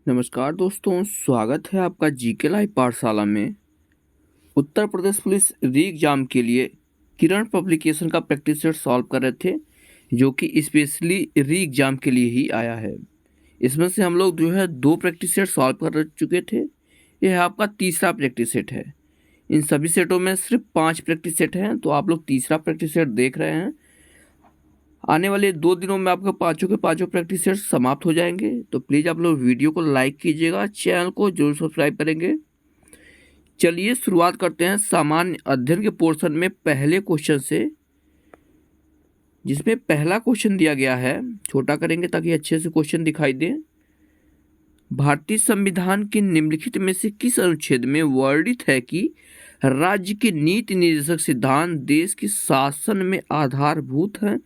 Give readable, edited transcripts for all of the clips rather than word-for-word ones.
नमस्कार दोस्तों, स्वागत है आपका जीके लाइव पाठशाला में। उत्तर प्रदेश पुलिस री एग्जाम के लिए किरण पब्लिकेशन का प्रैक्टिस सेट सॉल्व कर रहे थे, जो कि स्पेशली री एग्जाम के लिए ही आया है। इसमें से हम लोग जो है 2 प्रैक्टिस सेट सॉल्व कर चुके थे। यह आपका तीसरा प्रैक्टिस सेट है। इन सभी सेटों में सिर्फ 5 प्रैक्टिस सेट हैं, तो आप लोग तीसरा प्रैक्टिस सेट देख रहे हैं। आने वाले 2 दिनों में आपके पाँचों के पाँचों प्रैक्टिस सेट समाप्त हो जाएंगे। तो प्लीज़ आप लोग वीडियो को लाइक कीजिएगा, चैनल को जरूर सब्सक्राइब करेंगे। चलिए शुरुआत करते हैं सामान्य अध्ययन के पोर्शन में पहले क्वेश्चन से, जिसमें पहला क्वेश्चन दिया गया है। छोटा करेंगे ताकि अच्छे से क्वेश्चन दिखाई दे। भारतीय संविधान के निम्नलिखित में से किस अनुच्छेद में वर्णित है कि राज्य के नीति निर्देशक सिद्धांत देश के शासन में आधारभूत हैं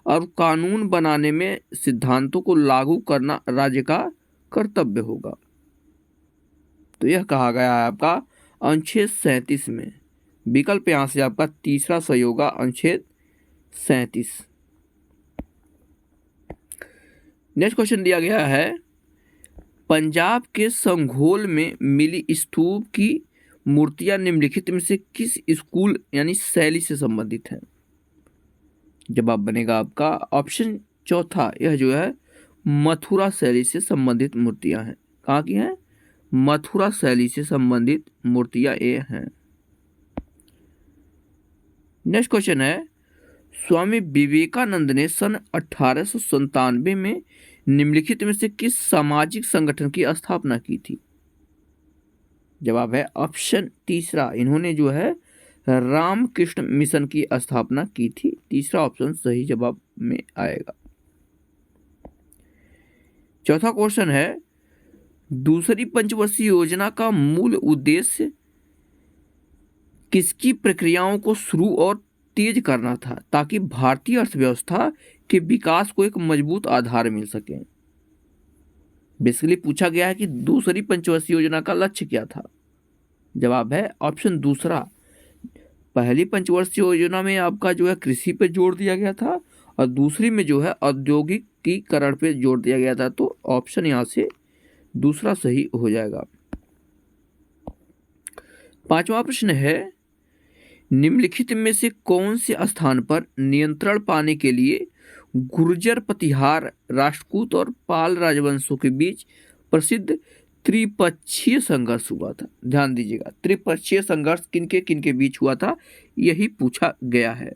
और कानून बनाने में सिद्धांतों को लागू करना राज्य का कर्तव्य होगा? तो यह कहा गया है आपका अनुच्छेद 37 में। विकल्प यहां से आपका तीसरा सही होगा, अनुच्छेद 37। नेक्स्ट क्वेश्चन दिया गया है, पंजाब के संघोल में मिली स्तूप की मूर्तियां निम्नलिखित में से किस स्कूल यानी शैली से संबंधित है? जवाब बनेगा आपका ऑप्शन चौथा, यह जो है मथुरा शैली से संबंधित मूर्तियां हैं। कहाँ की हैं? मथुरा शैली से संबंधित मूर्तियां ये हैं। नेक्स्ट क्वेश्चन है, स्वामी विवेकानंद ने सन 1897 में निम्नलिखित में से किस सामाजिक संगठन की स्थापना की थी? जवाब है ऑप्शन तीसरा, इन्होंने जो है रामकृष्ण मिशन की स्थापना की थी। तीसरा ऑप्शन सही जवाब में आएगा। चौथा क्वेश्चन है, दूसरी पंचवर्षीय योजना का मूल उद्देश्य किसकी प्रक्रियाओं को शुरू और तेज करना था ताकि भारतीय अर्थव्यवस्था के विकास को एक मजबूत आधार मिल सके? बेसिकली पूछा गया है कि दूसरी पंचवर्षीय योजना का लक्ष्य क्या था? जवाब है ऑप्शन दूसरा। पहली पंचवर्षीय योजना में आपका जो है कृषि पे जोर दिया गया था और दूसरी में जो है औद्योगिकीकरण पे जोर दिया गया था। तो ऑप्शन यहाँ से दूसरा सही हो जाएगा। पांचवा प्रश्न है, निम्नलिखित में से कौन से स्थान पर नियंत्रण पाने के लिए गुर्जर, प्रतिहार, राष्ट्रकूट और पाल राजवंशों के बीच प्रसिद्ध त्रिपक्षीय संघर्ष हुआ था? ध्यान दीजिएगा, त्रिपक्षीय संघर्ष किनके किनके बीच हुआ था, यही पूछा गया है।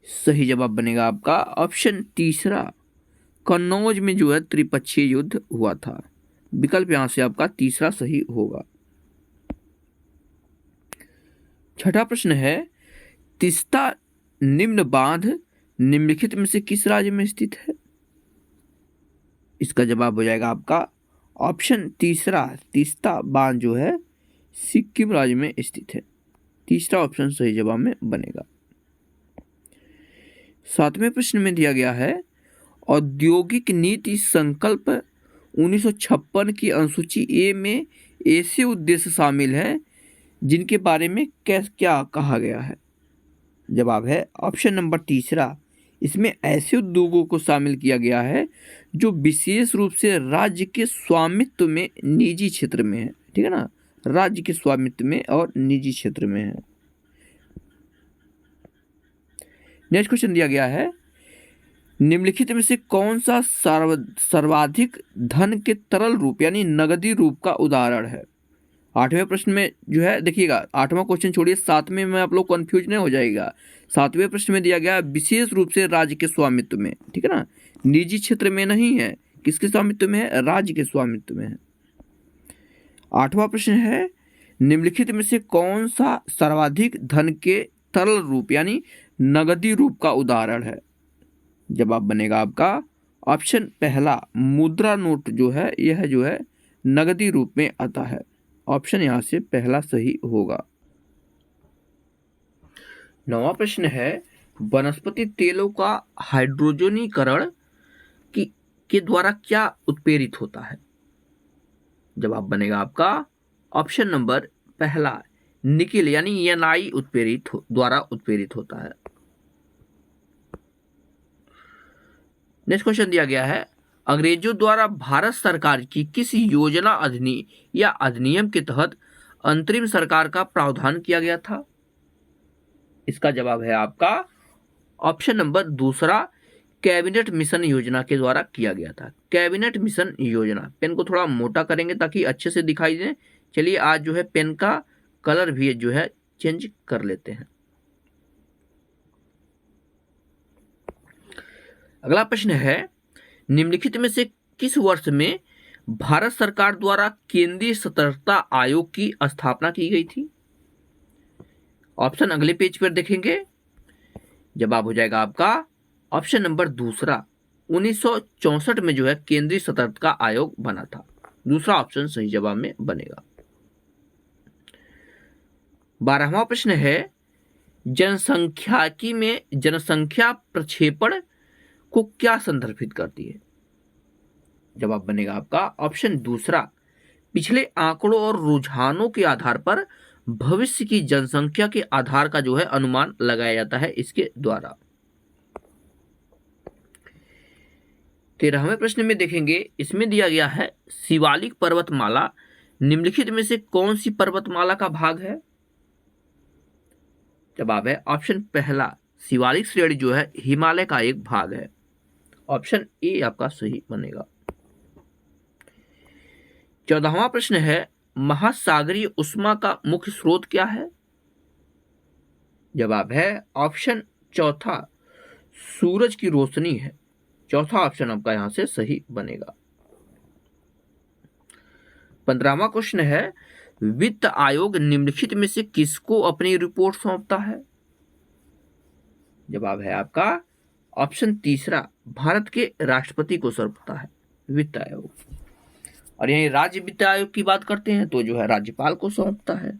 सही जवाब बनेगा आपका ऑप्शन तीसरा, कन्नौज में जो है त्रिपक्षीय युद्ध हुआ था। विकल्प यहां से आपका तीसरा सही होगा। छठा प्रश्न है, तीस्ता निम्न बांध निम्नलिखित में से किस राज्य में स्थित है? इसका जवाब हो जाएगा आपका ऑप्शन तीसरा, तीस्ता बांध जो है सिक्किम राज्य में स्थित है। तीसरा ऑप्शन सही जवाब में बनेगा। सातवें प्रश्न में दिया गया है, औद्योगिक नीति संकल्प 1956 की अनुसूची ए में ऐसे उद्देश्य शामिल हैं जिनके बारे में क्या कहा गया है? जवाब है ऑप्शन नंबर तीसरा, इसमें ऐसे उद्योगों को शामिल किया गया है जो विशेष रूप से राज्य के स्वामित्व में निजी क्षेत्र में है। ठीक है ना, राज्य के स्वामित्व में और निजी क्षेत्र में है। नेक्स्ट क्वेश्चन दिया गया है, निम्नलिखित में से कौन सा सर्वाधिक धन के तरल रूप यानी नगदी रूप का उदाहरण है? आठवें प्रश्न में जो है देखिएगा, आठवां क्वेश्चन छोड़िए, सातवें में आप लोग कंफ्यूज नहीं हो जाएगा। सातवें प्रश्न में दिया गया विशेष रूप से राज्य के स्वामित्व में, ठीक है ना, निजी क्षेत्र में नहीं है। किसके स्वामित्व में है? राज्य के स्वामित्व में है। आठवां प्रश्न है, निम्नलिखित में से कौन सा सर्वाधिक धन के तरल रूप यानी नगदी रूप का उदाहरण है? जवाब बनेगा आपका ऑप्शन पहला, मुद्रा नोट जो है यह जो है नगदी रूप में आता है। ऑप्शन यहां से पहला सही होगा। नौवां प्रश्न है, वनस्पति तेलों का हाइड्रोजनीकरण के द्वारा क्या उत्प्रेरित होता है? जवाब बनेगा आपका ऑप्शन नंबर पहला, निकेल यानी एनआई द्वारा उत्प्रेरित होता है। नेक्स्ट क्वेश्चन दिया गया है, अंग्रेजों द्वारा भारत सरकार की किस योजना या अधिनियम के तहत अंतरिम सरकार का प्रावधान किया गया था? इसका जवाब है आपका ऑप्शन नंबर दूसरा, कैबिनेट मिशन योजना के द्वारा किया गया था। कैबिनेट मिशन योजना। पेन को थोड़ा मोटा करेंगे ताकि अच्छे से दिखाई दे। चलिए आज जो है पेन का कलर भी जो है चेंज कर लेते हैं। अगला प्रश्न है, निम्नलिखित में से किस वर्ष में भारत सरकार द्वारा केंद्रीय सतर्कता आयोग की स्थापना की गई थी? ऑप्शन अगले पेज पर देखेंगे। जवाब हो जाएगा आपका ऑप्शन नंबर दूसरा, 1964 में जो है केंद्रीय सतर्कता आयोग बना था। दूसरा ऑप्शन सही जवाब में बनेगा। 12वां प्रश्न है, जनसंख्याकी में जनसंख्या प्रक्षेपण को क्या संदर्भित करती है? जवाब बनेगा आपका ऑप्शन दूसरा, पिछले आंकड़ों और रुझानों के आधार पर भविष्य की जनसंख्या के आधार का जो है अनुमान लगाया जाता है इसके द्वारा। 13वें प्रश्न में देखेंगे, इसमें दिया गया है शिवालिक पर्वतमाला निम्नलिखित में से कौन सी पर्वतमाला का भाग है? जवाब है ऑप्शन पहला, शिवालिक श्रेणी जो है हिमालय का एक भाग है। ऑप्शन ए आपका सही बनेगा। 14वां प्रश्न है, महासागरीय उष्मा का मुख्य स्रोत क्या है? जवाब है ऑप्शन चौथा, सूरज की रोशनी है। चौथा ऑप्शन आपका यहां से सही बनेगा। 15वां क्वेश्चन है, वित्त आयोग निम्नलिखित में से किसको अपनी रिपोर्ट सौंपता है? जवाब है आपका ऑप्शन तीसरा, भारत के राष्ट्रपति को सौंपता है वित्त आयोग। और यही राज्य वित्त आयोग की बात करते हैं तो जो है राज्यपाल को सौंपता है।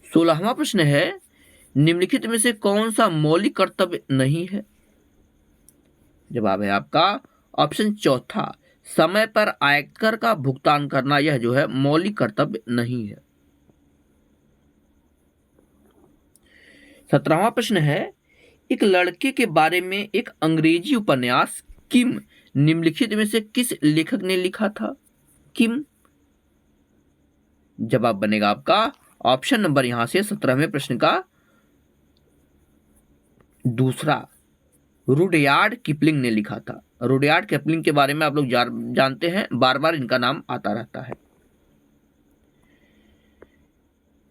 16वां प्रश्न है, निम्नलिखित में से कौन सा मौलिक कर्तव्य नहीं है? जवाब है आपका ऑप्शन चौथा, समय पर आयकर का भुगतान करना यह जो है मौलिक कर्तव्य नहीं है। 17वां प्रश्न है, एक लड़के के बारे में एक अंग्रेजी उपन्यास किम निम्नलिखित में से किस लेखक ने लिखा था? किम। जवाब बनेगा आपका ऑप्शन नंबर यहां से 17वें प्रश्न का दूसरा, रुडयार्ड किपलिंग ने लिखा था। रुडयार्ड किपलिंग के बारे में आप लोग जानते हैं, बार बार इनका नाम आता रहता है।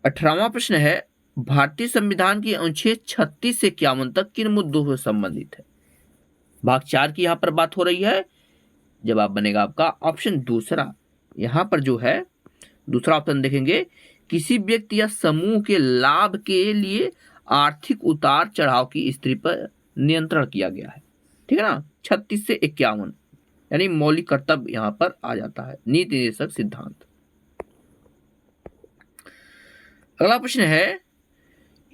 18वां प्रश्न है, भारतीय संविधान की अनुच्छेद 36 से 51 तक किन मुद्दों से संबंधित है? भाग 4 की यहां पर बात हो रही है। जवाब बनेगा आपका ऑप्शन दूसरा, यहां पर जो है दूसरा ऑप्शन देखेंगे, किसी व्यक्ति या समूह के लाभ के लिए आर्थिक उतार चढ़ाव की स्थिति पर नियंत्रण किया गया है। ठीक है ना, 36 से 51 यानी मौलिक कर्तव्य यहां पर आ जाता है, नीति निर्देशक सिद्धांत। अगला प्रश्न है,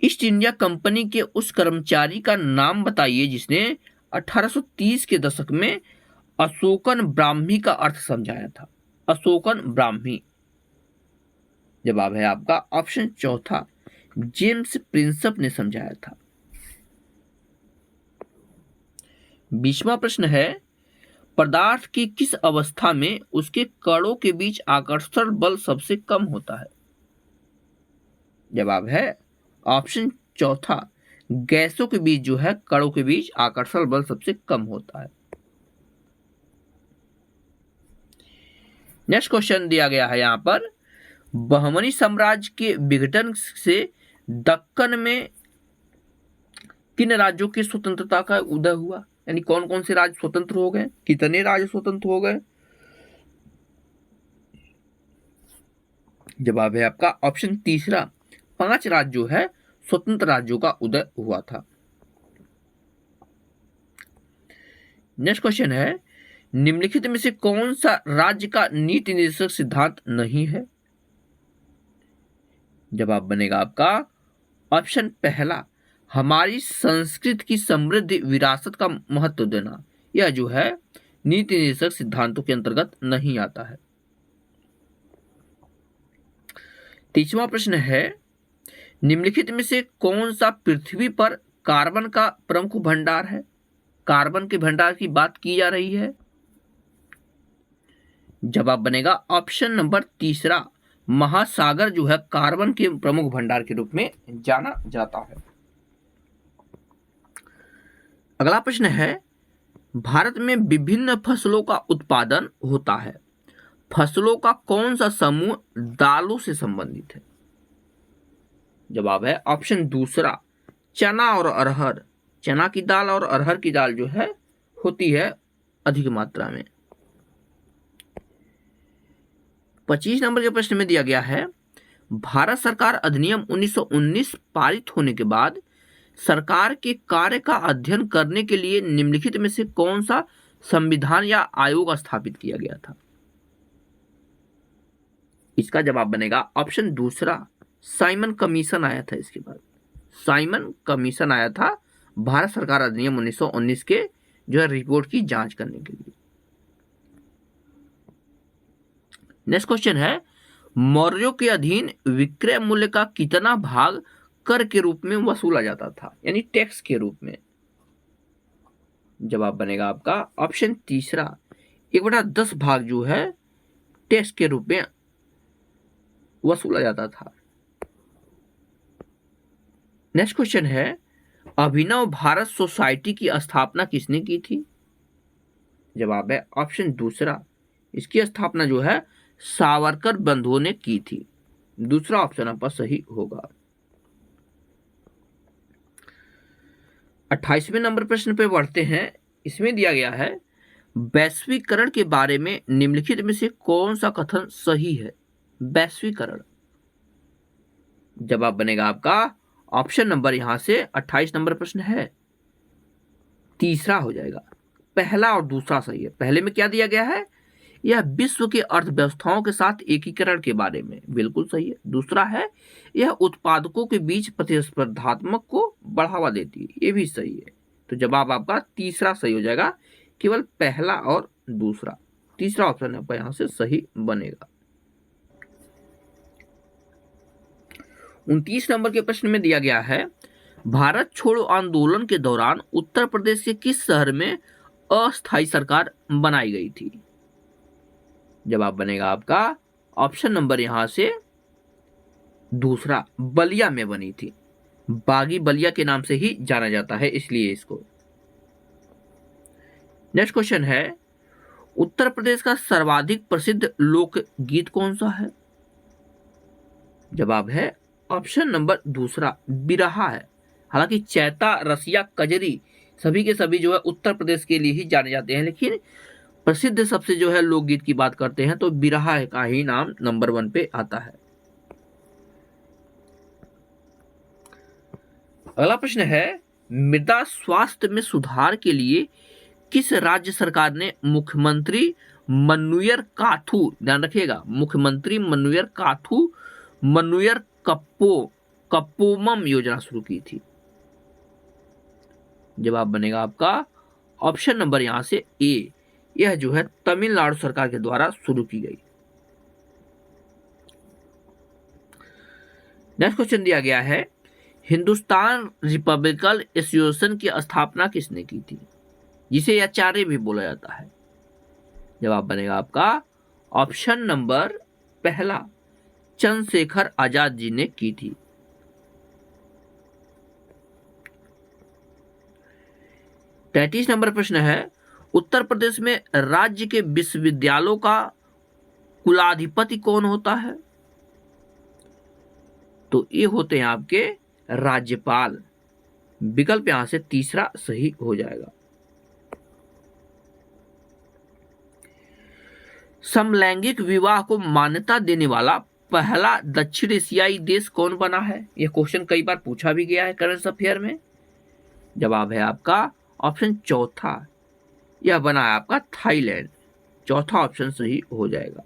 ईस्ट इंडिया कंपनी के उस कर्मचारी का नाम बताइए जिसने 1830 के दशक में अशोकन ब्राह्मी का अर्थ समझाया था। अशोकन ब्राह्मी। जवाब है आपका ऑप्शन चौथा, जेम्स प्रिंसप ने समझाया था। 20वां प्रश्न है, पदार्थ की किस अवस्था में उसके कणों के बीच आकर्षण बल सबसे कम होता है? जवाब है ऑप्शन चौथा, गैसों के बीच जो है कणों के बीच आकर्षण बल सबसे कम होता है। नेक्स्ट क्वेश्चन दिया गया है यहां पर, बहमनी साम्राज्य के विघटन से दक्कन में किन राज्यों की स्वतंत्रता का उदय हुआ? यानी कौन कौन से राज्य स्वतंत्र हो गए, कितने राज्य स्वतंत्र हो गए? जवाब है आपका ऑप्शन तीसरा, 5 राज्य जो है स्वतंत्र राज्यों का उदय हुआ था। नेक्स्ट क्वेश्चन है, निम्नलिखित में से कौन सा राज्य का नीति निर्देशक सिद्धांत नहीं है? जवाब बनेगा आपका ऑप्शन पहला, हमारी संस्कृति की समृद्ध विरासत का महत्व देना, यह जो है नीति निर्देशक सिद्धांतों के अंतर्गत नहीं आता है। 30वां प्रश्न है, निम्नलिखित में से कौन सा पृथ्वी पर कार्बन का प्रमुख भंडार है? कार्बन के भंडार की बात की जा रही है? जवाब बनेगा ऑप्शन नंबर तीसरा, महासागर जो है कार्बन के प्रमुख भंडार के रूप में जाना जाता है। अगला प्रश्न है, भारत में विभिन्न फसलों का उत्पादन होता है, फसलों का कौन सा समूह दालों से संबंधित है? जवाब है ऑप्शन दूसरा, चना और अरहर। चना की दाल और अरहर की दाल जो है होती है अधिक मात्रा में। 25 नंबर के प्रश्न में दिया गया है, भारत सरकार अधिनियम 1919 पारित होने के बाद सरकार के कार्य का अध्ययन करने के लिए निम्नलिखित में से कौन सा संविधान या आयोग स्थापित किया गया था? इसका जवाब बनेगा ऑप्शन दूसरा, साइमन कमीशन आया था। इसके बाद साइमन कमीशन आया था भारत सरकार अधिनियम 1919 के जो है रिपोर्ट की जांच करने के लिए। नेक्स्ट क्वेश्चन है, मौर्यों के अधीन विक्रय मूल्य का कितना भाग कर के रूप में वसूला जाता था, यानी टैक्स के रूप में? जवाब बनेगा आपका ऑप्शन तीसरा, 1/10 भाग जो है टैक्स के रूप में वसूला जाता था। नेक्स्ट क्वेश्चन है, अभिनव भारत सोसाइटी की स्थापना किसने की थी? जवाब है ऑप्शन दूसरा, इसकी स्थापना जो है सावरकर बंधुओं ने की थी। दूसरा ऑप्शन आपका सही होगा। 28वें नंबर प्रश्न पे बढ़ते हैं। इसमें दिया गया है, वैश्वीकरण के बारे में निम्नलिखित में से कौन सा कथन सही है? वैश्वीकरण। जवाब बनेगा आपका ऑप्शन नंबर, यहां से 28 नंबर प्रश्न है तीसरा हो जाएगा। पहला और दूसरा सही है। पहले में क्या दिया गया है, यह विश्व के अर्थव्यवस्थाओं के साथ एकीकरण के बारे में, बिल्कुल सही है। दूसरा है, यह उत्पादकों के बीच प्रतिस्पर्धात्मक को बढ़ावा देती है, ये भी सही है। तो जवाब आपका तीसरा सही हो जाएगा, केवल पहला और दूसरा। तीसरा ऑप्शन आपका यहां से सही बनेगा। 29 नंबर के प्रश्न में दिया गया है, भारत छोड़ो आंदोलन के दौरान उत्तर प्रदेश के किस शहर में अस्थायी सरकार बनाई गई थी? जवाब बनेगा आपका ऑप्शन नंबर यहां से दूसरा, बलिया में बनी थी। बागी बलिया के नाम से ही जाना जाता है, इसलिए इसको। नेक्स्ट क्वेश्चन है, उत्तर प्रदेश का सर्वाधिक प्रसिद्ध लोकगीत कौन सा है? जवाब है ऑप्शन नंबर दूसरा, बिरहा है। हालांकि चैता, रसिया, कजरी सभी के सभी जो है उत्तर प्रदेश के लिए ही जाने जाते हैं, लेकिन प्रसिद्ध सबसे जो है लोकगीत की बात करते हैं तो बिरहा का ही नाम नंबर 1 पे आता है। अगला प्रश्न है, मृदा स्वास्थ्य में सुधार के लिए किस राज्य सरकार ने मुख्यमंत्री मन्नुयर काथू, ध्यान रखिएगा, मुख्यमंत्री मन्नुयर काथू मन्नुयर कप्पोमम योजना शुरू की थी? जवाब बनेगा आपका ऑप्शन नंबर यहां से ए, यह जो है तमिलनाडु सरकार के द्वारा शुरू की गई। नेक्स्ट क्वेश्चन दिया गया है, हिंदुस्तान रिपब्लिकन एसोसिएशन की स्थापना किसने की थी, जिसे एचआरए भी बोला जाता है? जवाब बनेगा आपका ऑप्शन नंबर पहला, चंद्रशेखर आजाद जी ने की थी। 33 नंबर प्रश्न है, उत्तर प्रदेश में राज्य के विश्वविद्यालयों का कुलाधिपति कौन होता है? तो ये होते हैं आपके राज्यपाल। विकल्प यहां से तीसरा सही हो जाएगा। समलैंगिक विवाह को मान्यता देने वाला पहला दक्षिण एशियाई देश कौन बना है? यह क्वेश्चन कई बार पूछा भी गया है करंट अफेयर में। जवाब है आपका ऑप्शन चौथा, यह बना है आपका थाईलैंड। चौथा ऑप्शन सही हो जाएगा।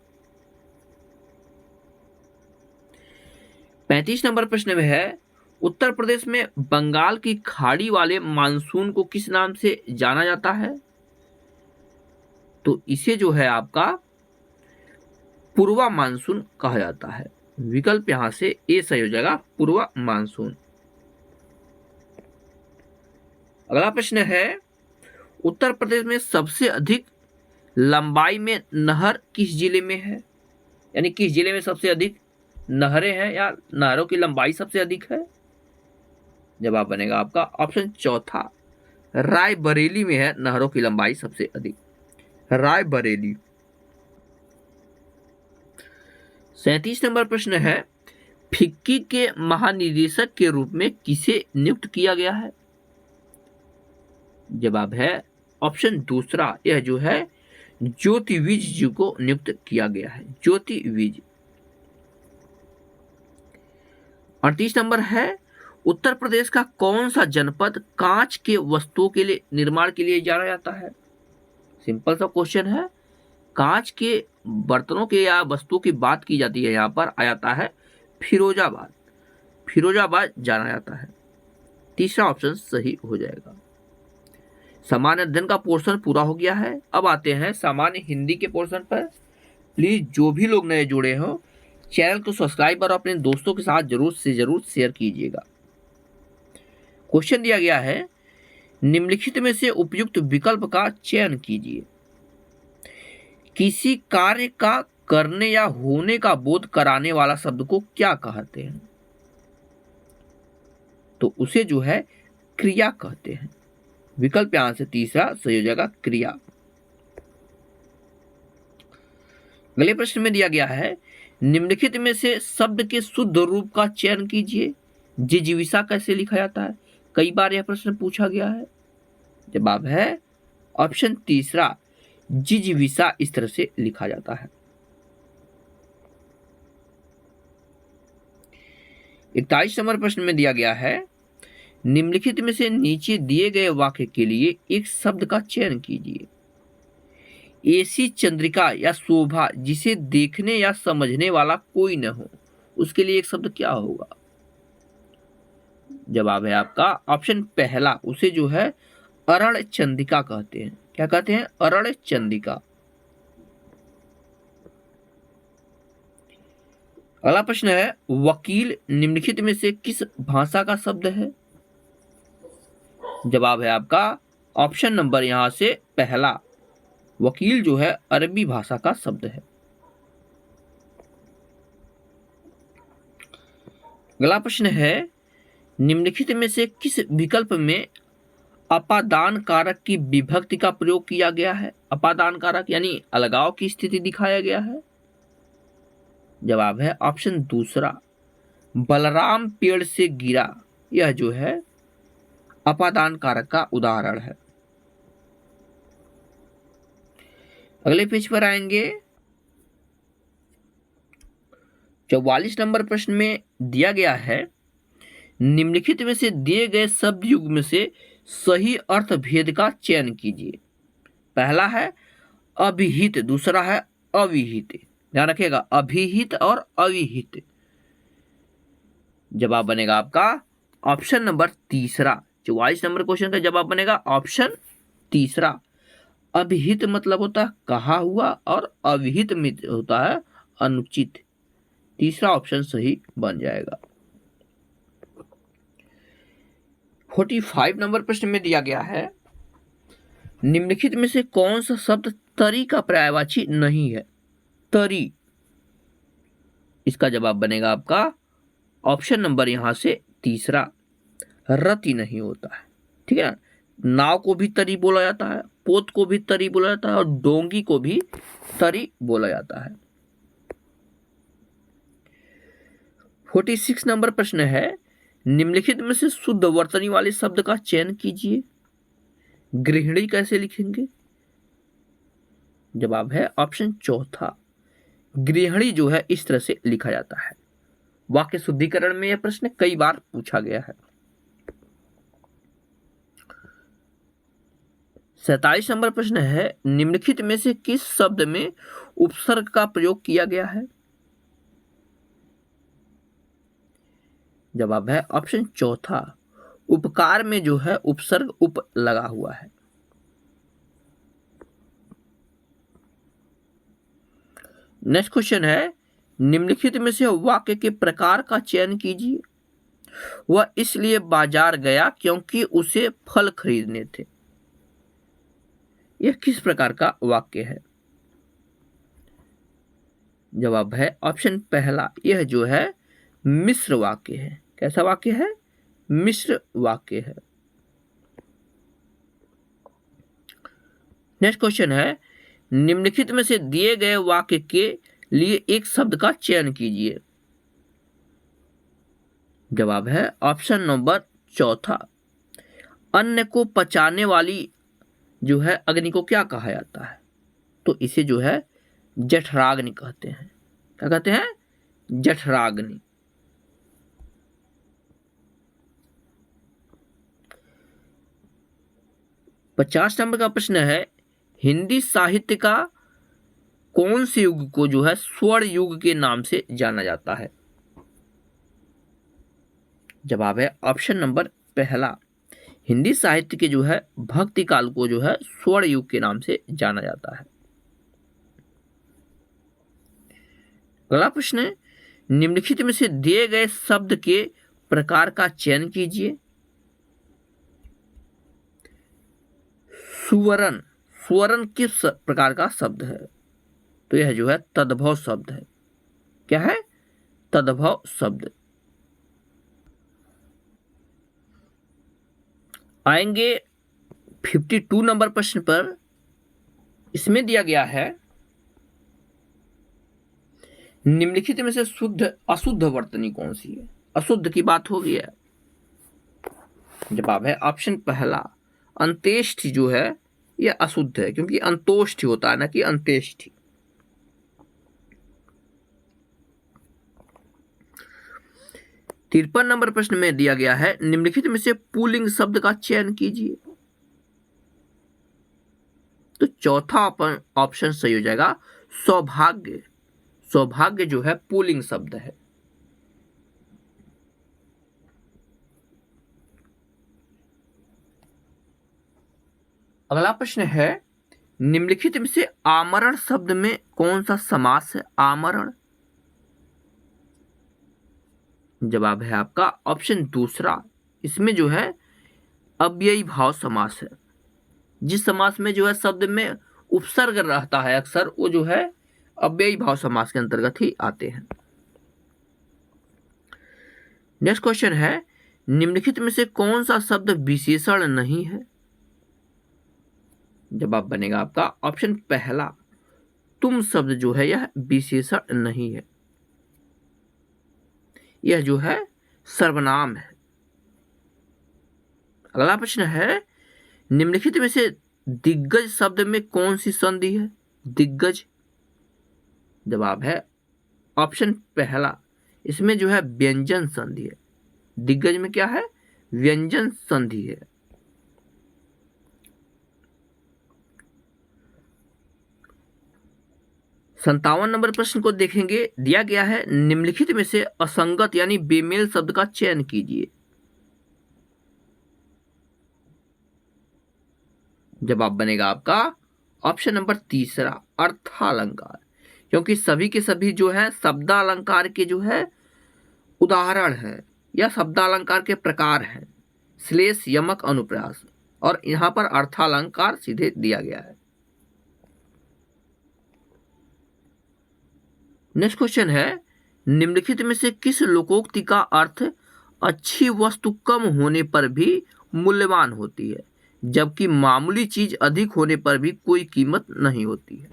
35 नंबर प्रश्न में है, उत्तर प्रदेश में बंगाल की खाड़ी वाले मानसून को किस नाम से जाना जाता है? तो इसे जो है आपका पूर्वा मानसून कहा जाता है। विकल्प यहां से ए सही हो जाएगा, पूर्वा मानसून। अगला प्रश्न है, उत्तर प्रदेश में सबसे अधिक लंबाई में नहर किस जिले में है? यानी किस जिले में सबसे अधिक नहरें हैं या नहरों की लंबाई सबसे अधिक है? जवाब बनेगा आपका ऑप्शन चौथा, रायबरेली में है नहरों की लंबाई सबसे अधिक, रायबरेली। 37 नंबर प्रश्न है, फिक्की के महानिदेशक के रूप में किसे नियुक्त किया गया है? जवाब है ऑप्शन दूसरा, यह जो है ज्योति विज जी को नियुक्त किया गया है, ज्योति विज। 38 नंबर है, उत्तर प्रदेश का कौन सा जनपद कांच के वस्तुओं के लिए निर्माण के लिए जाना जाता है? सिंपल सा क्वेश्चन है, कांच के बर्तनों के या वस्तुओं की बात की जाती है, यहां पर आ जाता है फिरोजाबाद, फिरोजाबाद जाना जाता है। तीसरा ऑप्शन सही हो जाएगा। सामान्य अध्ययन का पोर्शन पूरा हो गया है। अब आते हैं सामान्य हिंदी के पोर्शन पर। प्लीज जो भी लोग नए जुड़े हो चैनल को सब्सक्राइब और अपने दोस्तों के साथ जरूर से जरूर शेयर कीजिएगा। क्वेश्चन दिया गया है, निम्नलिखित में से उपयुक्त विकल्प का चयन कीजिए। किसी कार्य का करने या होने का बोध कराने वाला शब्द को क्या कहते हैं? तो उसे जो है क्रिया कहते हैं। विकल्प यहां से तीसरा सही हो जाएगा, क्रिया। अगले प्रश्न में दिया गया है, निम्नलिखित में से शब्द के शुद्ध रूप का चयन कीजिए। जिजीविका कैसे लिखा जाता है? कई बार यह प्रश्न पूछा गया है। जवाब है ऑप्शन तीसरा, जिजीविका इस तरह से लिखा जाता है। 41 नंबर प्रश्न में दिया गया है, निम्नलिखित में से नीचे दिए गए वाक्य के लिए एक शब्द का चयन कीजिए। ऐसी चंद्रिका या शोभा जिसे देखने या समझने वाला कोई न हो, उसके लिए एक शब्द क्या होगा? जवाब है आपका ऑप्शन पहला, उसे जो है अरण चंद्रिका कहते हैं। क्या कहते हैं? अरण चंद्रिका। अगला प्रश्न है, वकील निम्नलिखित में से किस भाषा का शब्द है? जवाब है आपका ऑप्शन नंबर यहां से पहला, वकील जो है अरबी भाषा का शब्द है। अगला प्रश्न है, निम्नलिखित में से किस विकल्प में अपादान कारक की विभक्ति का प्रयोग किया गया है? अपादान कारक यानी अलगाव की स्थिति दिखाया गया है। जवाब है ऑप्शन दूसरा, बलराम पेड़ से गिरा, यह जो है अपादान कारक का उदाहरण है। अगले पेज पर आएंगे, 44 नंबर प्रश्न में दिया गया है, निम्नलिखित में से दिए गए शब्द युग्म से सही अर्थ भेद का चयन कीजिए। पहला है अभिहित, दूसरा है अविहित। ध्यान रखिएगा, अभिहित और अविहित। जवाब बनेगा आपका ऑप्शन नंबर तीसरा। 44 नंबर क्वेश्चन का जवाब बनेगा ऑप्शन तीसरा। अभिहित मतलब होता है कहा हुआ और अविहित होता है अनुचित। तीसरा ऑप्शन सही बन जाएगा। 45 नंबर प्रश्न में दिया गया है, निम्नलिखित में से कौन सा शब्द तरी का पर्यायवाची नहीं है? तरी, इसका जवाब बनेगा आपका ऑप्शन नंबर यहां से तीसरा, रति नहीं होता है। ठीक है ना, नाव को भी तरी बोला जाता है, पोत को भी तरी बोला जाता है और डोंगी को भी तरी बोला जाता है। 46 नंबर प्रश्न है, निम्नलिखित में से शुद्ध वर्तनी वाले शब्द का चयन कीजिए। गृहिणी कैसे लिखेंगे? जवाब है ऑप्शन चौथा, गृहिणी जो है इस तरह से लिखा जाता है। वाक्य शुद्धिकरण में यह प्रश्न कई बार पूछा गया है। 47 नंबर प्रश्न है, निम्नलिखित में से किस शब्द में उपसर्ग का प्रयोग किया गया है? जवाब है ऑप्शन चौथा, उपकार में जो है उपसर्ग उप लगा हुआ है। नेक्स्ट क्वेश्चन है, निम्नलिखित में से वाक्य के प्रकार का चयन कीजिए। वह इसलिए बाजार गया क्योंकि उसे फल खरीदने थे। यह किस प्रकार का वाक्य है? जवाब है ऑप्शन पहला, यह जो है मिश्र वाक्य है। कैसा वाक्य है? मिश्र वाक्य है। नेक्स्ट क्वेश्चन है, निम्नलिखित में से दिए गए वाक्य के लिए एक शब्द का चयन कीजिए। जवाब है ऑप्शन नंबर चौथा, अन्न को पचाने वाली जो है अग्नि को क्या कहा जाता है? तो इसे जो है जठराग्नि कहते हैं। क्या कहते हैं? जठराग्नि। पचास नंबर का प्रश्न है, हिंदी साहित्य का कौन से युग को जो है स्वर्ण युग के नाम से जाना जाता है? जवाब है ऑप्शन नंबर पहला, हिंदी साहित्य के जो है भक्ति काल को जो है स्वर्ण युग के नाम से जाना जाता है। अगला प्रश्न है, निम्नलिखित में से दिए गए शब्द के प्रकार का चयन कीजिए। सुवर्ण, सुवर्ण किस प्रकार का शब्द है? तो यह जो है तद्भव शब्द है। क्या है? तद्भव शब्द। आएंगे 52 नंबर प्रश्न पर। इसमें दिया गया है, निम्नलिखित में से शुद्ध अशुद्ध वर्तनी कौन सी है? अशुद्ध की बात हो गई है। जवाब है ऑप्शन पहला, अंत्येष्टि जो है यह अशुद्ध है, क्योंकि अंतोष्टि होता है ना कि अंत्येष्टि। तिरपन नंबर प्रश्न में दिया गया है, निम्नलिखित में से पुल्लिंग शब्द का चयन कीजिए। तो चौथा ऑप्शन सही हो जाएगा, सौभाग्य। सौभाग्य जो है पुल्लिंग शब्द है। अगला प्रश्न है, निम्नलिखित में से आमरण शब्द में कौन सा समास है? आमरण। जवाब है आपका ऑप्शन दूसरा, इसमें जो है अव्ययी भाव समास है। जिस समास में जो है शब्द में उपसर्ग रहता है अक्सर, वो जो है अव्ययी भाव समास के अंतर्गत ही आते हैं। नेक्स्ट क्वेश्चन है, निम्नलिखित में से कौन सा शब्द विशेषण नहीं है? जवाब बनेगा आपका ऑप्शन पहला, तुम शब्द जो है यह विशेषण नहीं है, यह जो है सर्वनाम है। अगला प्रश्न है, निम्नलिखित में से दिग्गज शब्द में कौन सी संधि है? दिग्गज। जवाब है ऑप्शन पहला, इसमें जो है व्यंजन संधि है। दिग्गज में क्या है? व्यंजन संधि है। संतावन नंबर प्रश्न को देखेंगे। दिया गया है, निम्नलिखित में से असंगत यानी बेमेल शब्द का चयन कीजिए। जवाब बनेगा आपका ऑप्शन नंबर तीसरा, अर्थालंकार, क्योंकि सभी के सभी जो है शब्दालंकार के जो है उदाहरण है या शब्दालंकार के प्रकार हैं, श्लेष, यमक, अनुप्रास, और यहां पर अर्थालंकार सीधे दिया गया है। नेक्स्ट क्वेश्चन है, निम्नलिखित में से किस लोकोक्ति का अर्थ अच्छी वस्तु कम होने पर भी मूल्यवान होती है, जबकि मामूली चीज अधिक होने पर भी कोई कीमत नहीं होती है?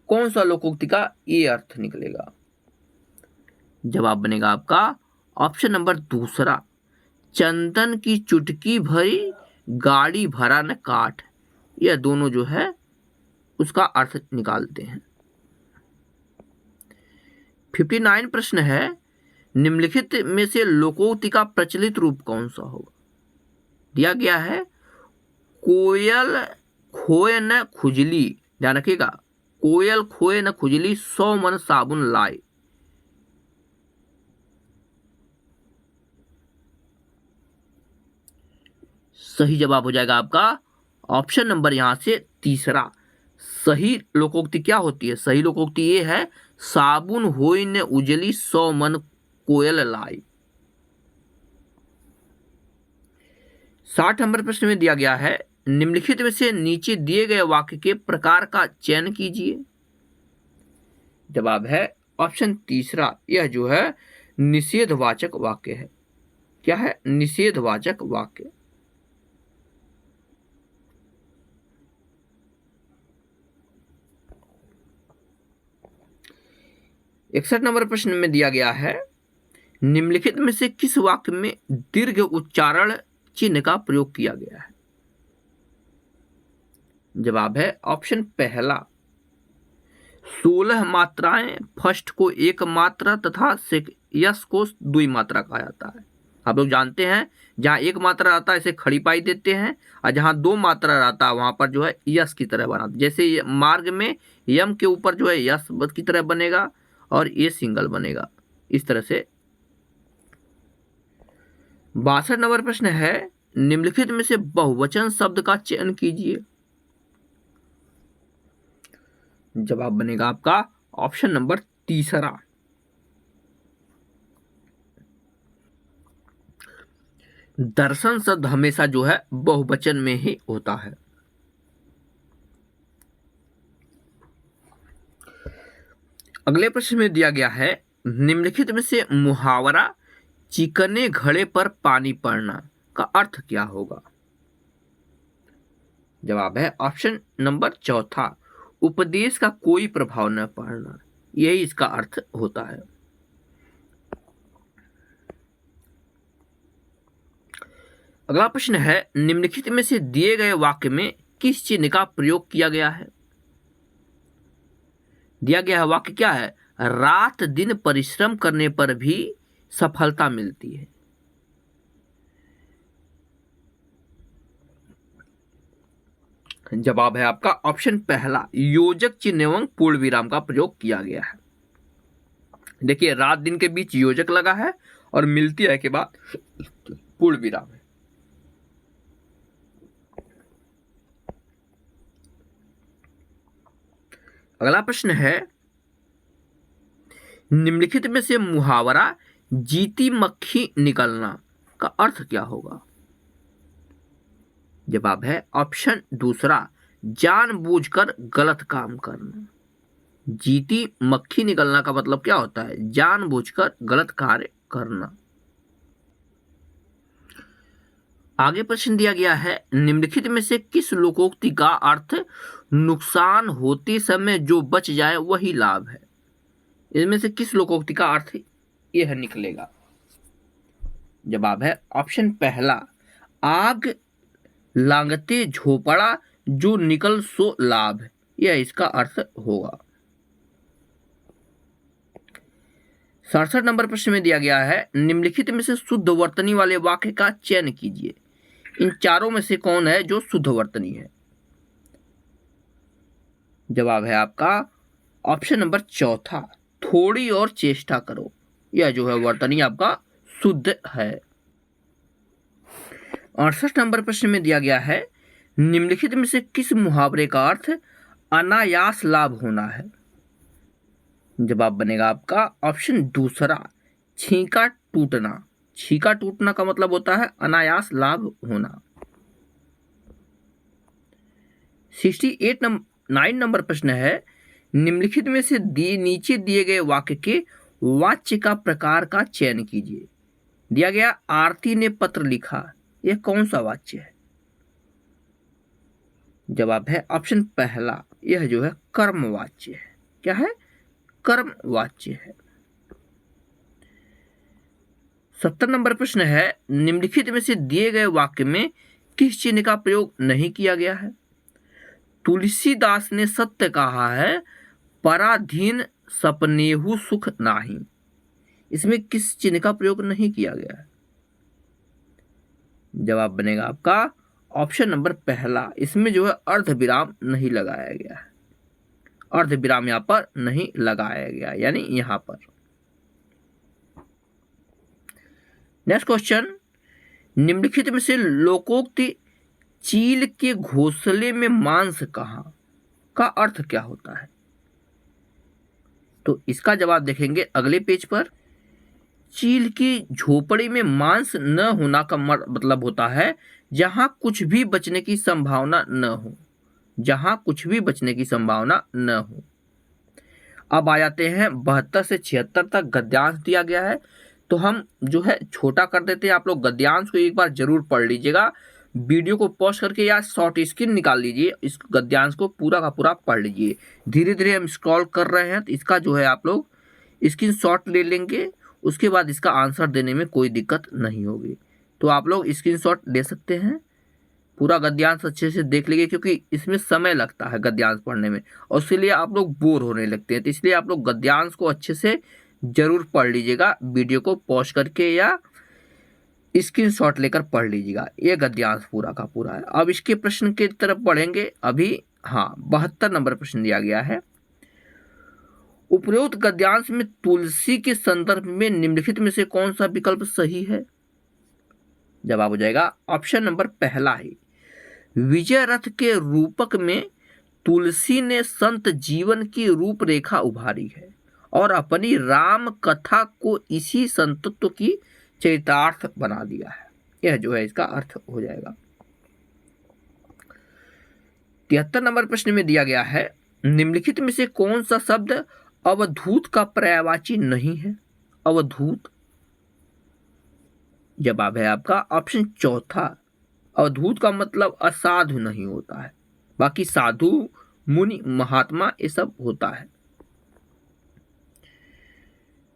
कौन सा लोकोक्ति का ये अर्थ निकलेगा? जवाब बनेगा आपका ऑप्शन नंबर दूसरा, चंदन की चुटकी भरी गाड़ी भरा न काठ। यह दोनों जो है उसका अर्थ निकालते हैं। 59 प्रश्न है, निम्नलिखित में से लोकोक्ति का प्रचलित रूप कौन सा होगा? दिया गया है, कोयल खोए न खुजली, ध्यान रखिएगा, कोयल खोए न खुजली 100 मन साबुन लाए। सही जवाब हो जाएगा आपका ऑप्शन नंबर यहां से तीसरा। सही लोकोक्ति क्या होती है? सही लोकोक्ति ये है, साबुन होई न उजली 100 मन कोयल लाई। 60 नंबर प्रश्न में दिया गया है, निम्नलिखित में से नीचे दिए गए वाक्य के प्रकार का चयन कीजिए। जवाब है ऑप्शन तीसरा, यह जो है निषेधवाचक वाक्य है। क्या है? निषेधवाचक वाक्य। इकसठ नंबर प्रश्न में दिया गया है, निम्नलिखित में से किस वाक्य में दीर्घ उच्चारण चिन्ह का प्रयोग किया गया है? जवाब है ऑप्शन पहला, 16 मात्राएं फर्स्ट को एक मात्रा तथा यस को द्वि मात्रा कहा जाता है। आप लोग जानते हैं जहां एक मात्रा रहता है इसे खड़ी पाई देते हैं, और जहां दो मात्रा रहता है वहां पर जो है यस की तरह बनाते। जैसे मार्ग में यम के ऊपर जो है यस की तरह बनेगा और ये सिंगल बनेगा, इस तरह से। 62 नंबर प्रश्न है, निम्नलिखित में से बहुवचन शब्द का चयन कीजिए। जवाब बनेगा आपका ऑप्शन नंबर तीसरा। दर्शन शब्द हमेशा जो है बहुवचन में ही होता है। अगले प्रश्न में दिया गया है, निम्नलिखित में से मुहावरा चिकने घड़े पर पानी पड़ना का अर्थ क्या होगा? जवाब है ऑप्शन नंबर चौथा, उपदेश का कोई प्रभाव न पड़ना, यही इसका अर्थ होता है। अगला प्रश्न है, निम्नलिखित में से दिए गए वाक्य में किस चिन्ह का प्रयोग किया गया है? दिया गया वाक्य क्या है? रात दिन परिश्रम करने पर भी सफलता मिलती है। जवाब है आपका ऑप्शन पहला, योजक चिन्ह एवं पूर्ण विराम का प्रयोग किया गया है। देखिए, रात दिन के बीच योजक लगा है और मिलती है के बाद पूर्ण विराम है। अगला प्रश्न है, निम्नलिखित में से मुहावरा जीती मक्खी निकलना का अर्थ क्या होगा? जवाब है ऑप्शन दूसरा, जानबूझकर गलत काम करना। जीती मक्खी निकलना का मतलब क्या होता है? जानबूझकर गलत कार्य करना। आगे प्रश्न दिया गया है, निम्नलिखित में से किस लोकोक्ति का अर्थ नुकसान होते समय जो बच जाए वही लाभ है? इनमें से किस लोकोक्ति का अर्थ यह निकलेगा? जवाब है ऑप्शन पहला, आग लांगते झोपड़ा जो निकल सो लाभ, यह इसका अर्थ होगा। 67 नंबर प्रश्न में दिया गया है, निम्नलिखित में से शुद्ध वर्तनी वाले वाक्य का चयन कीजिए। इन चारों में से कौन है जो शुद्ध वर्तनी है? जवाब है आपका ऑप्शन नंबर चौथा, थोड़ी और चेष्टा करो, यह जो है वर्तनी आपका शुद्ध है। 68 नंबर प्रश्न में दिया गया है, निम्नलिखित में से किस मुहावरे का अर्थ अनायास लाभ होना है? जवाब बनेगा आपका ऑप्शन दूसरा, छींका टूटना। छींका टूटना का मतलब होता है अनायास लाभ होना। 9 नंबर प्रश्न है, निम्नलिखित में से नीचे दिए गए वाक्य के वाच्य का प्रकार का चयन कीजिए। दिया गया आरती ने पत्र लिखा, यह कौन सा वाच्य है? जवाब है ऑप्शन पहला, यह जो है कर्म वाच्य है। क्या है? कर्म वाच्य है। 70 नंबर प्रश्न है, निम्नलिखित में से दिए गए वाक्य में किस चिन्ह का प्रयोग नहीं किया गया है? तुलसीदास ने सत्य कहा है, पराधीन सपनेहु सुख नाही, इसमें किस चिन्ह का प्रयोग नहीं किया गया है? जवाब बनेगा आपका ऑप्शन नंबर पहला, इसमें जो है अर्ध विराम नहीं लगाया गया है। अर्ध विराम यहां पर नहीं लगाया गया, यानी यहां पर। नेक्स्ट क्वेश्चन, निम्नलिखित में से लोकोक्ति चील के घोंसले में मांस कहां का अर्थ क्या होता है? तो इसका जवाब देखेंगे अगले पेज पर। चील की झोपड़ी में मांस न होना का मतलब होता है जहां कुछ भी बचने की संभावना न हो, जहां कुछ भी बचने की संभावना न हो। अब आ जाते हैं 72 से 76 तक गद्यांश दिया गया है, तो हम जो है छोटा कर देते हैं। आप लोग गद्यांश को एक बार जरूर पढ़ लीजिएगा, वीडियो को पॉज करके या शॉर्ट स्क्रीन निकाल लीजिए, इस गद्यांश को पूरा का पूरा पढ़ लीजिए। धीरे धीरे हम स्क्रॉल कर रहे हैं, तो इसका जो है आप लोग स्क्रीनशॉट ले लेंगे, उसके बाद इसका आंसर देने में कोई दिक्कत नहीं होगी। तो आप लोग स्क्रीनशॉट ले सकते हैं, पूरा गद्यांश अच्छे से देख लीजिए, क्योंकि इसमें समय लगता है गद्यांश पढ़ने में और इसलिए आप लोग बोर होने लगते हैं। तो इसलिए आप लोग गद्यांश को अच्छे से जरूर पढ़ लीजिएगा, वीडियो को पॉज करके या स्क्रीनशॉट लेकर पढ़ लीजिएगा। ये गद्यांश पूरा का पूरा है। अब इसके प्रश्न की तरफ बढ़ेंगे अभी। हाँ, 72 नंबर प्रश्न दिया गया है। उपरोक्त गद्यांश में तुलसी के संदर्भ में निम्नलिखित में से कौन सा विकल्प सही है? जवाब हो जाएगा ऑप्शन नंबर पहला है। विजय रथ के रूपक में तुलसी ने संत जीवन की रूपरेखा उभारी है और अपनी राम कथा को इसी संतत्व की चरितार्थ बना दिया है। यह जो है इसका अर्थ हो जाएगा। 73 नंबर प्रश्न में दिया गया है, निम्नलिखित में से कौन सा शब्द अवधूत का पर्यायवाची नहीं है? अवधूत, जवाब है आपका ऑप्शन चौथा। अवधूत का मतलब असाधु नहीं होता है, बाकी साधु, मुनि, महात्मा ये सब होता है।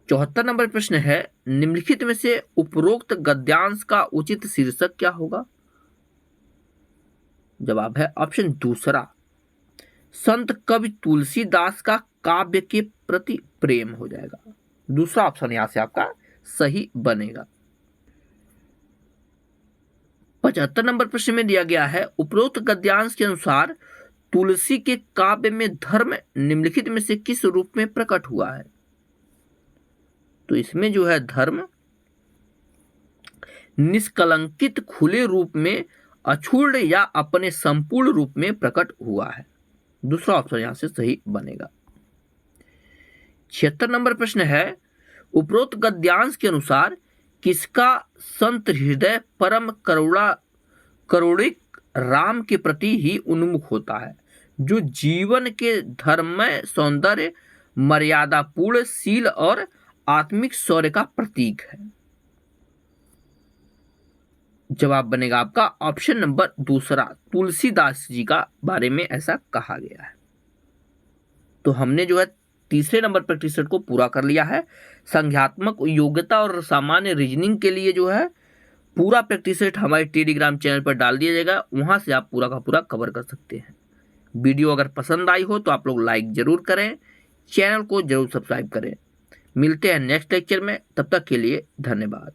74 नंबर प्रश्न है, निम्नलिखित में से उपरोक्त गद्यांश का उचित शीर्षक क्या होगा? जवाब है ऑप्शन दूसरा, संत कवि तुलसीदास का काव्य के प्रति प्रेम हो जाएगा। दूसरा ऑप्शन यहां से आपका सही बनेगा। 75 नंबर प्रश्न में दिया गया है, उपरोक्त गद्यांश के अनुसार तुलसी के काव्य में धर्म निम्नलिखित में से किस रूप में प्रकट हुआ है? तो इसमें जो है धर्म निष्कलंकित खुले रूप में, अक्षुण्ण या अपने संपूर्ण रूप में प्रकट हुआ है। दूसरा ऑप्शन यहां से सही बनेगा। 76 नंबर प्रश्न है, उपरोक्त गद्यांश के अनुसार किसका संत हृदय परम करुणिक राम के प्रति ही उन्मुख होता है, जो जीवन के धर्ममय सौंदर्य, मर्यादापूर्ण शील और आत्मिक शौर्य का प्रतीक है? जवाब बनेगा आपका ऑप्शन नंबर दूसरा, तुलसीदास जी का बारे में ऐसा कहा गया है। तो हमने जो है तीसरे नंबर प्रैक्टिस सेट को पूरा कर लिया है। संख्यात्मक योग्यता और सामान्य रीजनिंग के लिए जो है पूरा प्रैक्टिस सेट हमारे टेलीग्राम चैनल पर डाल दिया जाएगा, वहां से आप पूरा का पूरा कवर कर सकते हैं। वीडियो अगर पसंद आई हो तो आप लोग लाइक जरूर करें, चैनल को जरूर सब्सक्राइब करें। मिलते हैं नेक्स्ट लेक्चर में, तब तक के लिए धन्यवाद।